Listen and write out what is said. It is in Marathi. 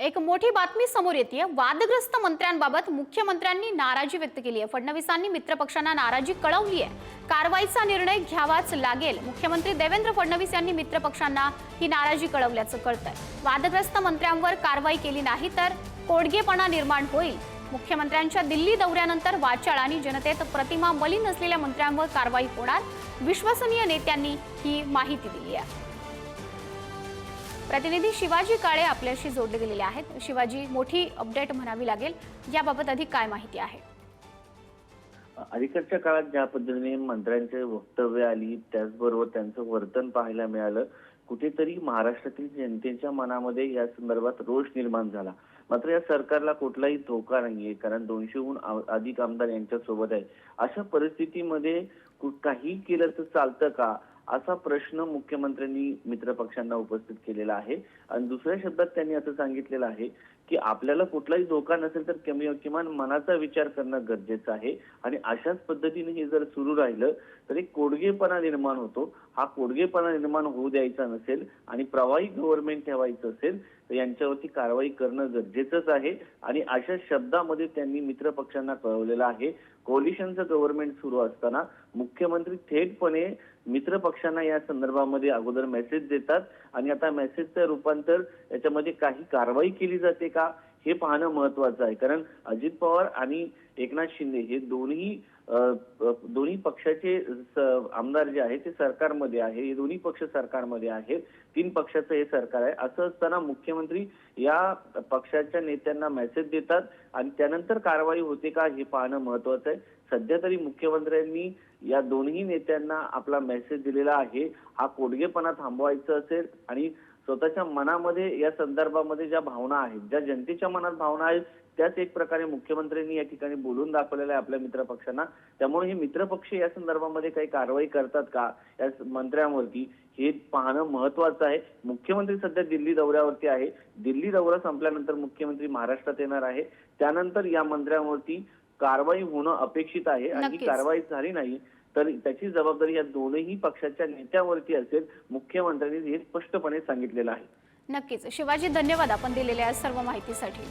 एक मोठी बातमी समोर येते। वादग्रस्त मंत्र्यांबाबत मुख्यमंत्र्यांनी नाराजी व्यक्त केली आहे। फडणवीसांनी मित्रपक्षांना नाराजी कळवली आहे। कारवाईचा निर्णय घ्यावाच लागेल। मुख्यमंत्री देवेंद्र फडणवीस यांनी मित्रपक्षांना ही नाराजी कळवल्याचं कळतंय। वादग्रस्त मंत्र्यांवर कारवाई केली नाही तर कोडगेपणा निर्माण होईल। मुख्यमंत्र्यांच्या दिल्ली दौऱ्यानंतर वाचाळ आणि जनतेत प्रतिमा मलिन असलेल्या मंत्र्यांवर कारवाई होणार। विश्वसनीय नेत्यांनी ही माहिती दिली आहे। प्रतिनिधी शिवाजी काळे आपल्याशी जोडले गेलेले आहेत। शिवाजी, मोठी अपडेट म्हणावी लागेल, याबाबत अधिक काय माहिती आहे? अलीकडच्या काळात ज्या पद्धतीने मंत्र्यांचे वक्तव्य आली, त्याचबरोबर त्यांचं वर्तन पाहायला मिळालं, कुठेतरी महाराष्ट्रातील जनतेच्या मनामध्ये या संदर्भात रोष निर्माण झाला। मात्र या सरकारला कुठलाही धोका नाहीये, कारण 200हून अधिक आमदार यांच्या सोबत आहे। अशा परिस्थितीमध्ये काही केलं तर चालतं का, असा प्रश्न मुख्यमंत्र्यांनी मित्रपक्षांना उपस्थित केलेला आहे। आणि दुसऱ्या शब्दात त्यांनी असं सांगितलेलं आहे की आपल्याला कुठलाही धोका नसेल तर किमान मनाचा विचार करणं गरजेचं आहे। आणि अशाच पद्धतीने हे जर सुरू राहिलं तर एक कोडगेपणा निर्माण होतो। हा कोडगेपणा निर्माण होऊ द्यायचा नसेल आणि प्रवाही गव्हर्नमेंट ठेवायचं असेल तर यांच्यावरती कारवाई करणं गरजेचंच आहे। आणि अशा शब्दामध्ये त्यांनी मित्रपक्षांना कळवलेलं आहे। कोलिशनचं गव्हर्नमेंट सुरू असताना मुख्यमंत्री थेटपणे मित्रपक्षांना या संदर्भामध्ये अगोदर मेसेज देतात आणि आता मेसेजचं रूपांतर याच्यामध्ये काही कारवाई केली जाते का हे पाहणं महत्त्वाचं आहे। कारण अजित पवार आणि एकनाथ शिंदे हे दोन्ही पक्षाचे आमदार जे आहेत ते सरकारमध्ये आहे। हे दोन्ही पक्ष सरकारमध्ये आहेत। 3 पक्षाचं हे सरकार आहे। असं असताना मुख्यमंत्री या पक्षाच्या नेत्यांना मेसेज देतात आणि त्यानंतर कारवाई होते का हे पाहणं महत्त्वाचं आहे। सध्या तरी मुख्यमंत्र्यांनी या दोन्ही नेत्यांना आपला मेसेज दिलेला आहे। हा कोडगेपणा थांबवायचा असेल आणि स्वतःच्या मनामध्ये या संदर्भामध्ये ज्या भावना आहेत, ज्या जनतेच्या मनात भावना आहेत, त्याच एक प्रकारे मुख्यमंत्र्यांनी या ठिकाणी बोलून दाखवलेलं आहे आपल्या मित्रपक्षांना। त्यामुळे हे मित्रपक्ष या संदर्भामध्ये काही कारवाई करतात का या मंत्र्यांवरती हे पाहणं महत्त्वाचं आहे। मुख्यमंत्री सध्या दिल्ली दौऱ्यावरती आहे। दिल्ली दौरा संपल्यानंतर मुख्यमंत्री महाराष्ट्रात येणार आहे। त्यानंतर या मंत्र्यांवरती कारवाई होणं अपेक्षित आहे आणि ही कारवाई झाली नाही तर त्याची जबाबदारी या दोन्ही पक्षाच्या नेत्यांवरती असेल। मुख्यमंत्र्यांनी हे स्पष्टपणे सांगितलेलं आहे। नक्कीच शिवाजी, धन्यवाद आपण दिलेल्या सर्व माहितीसाठी।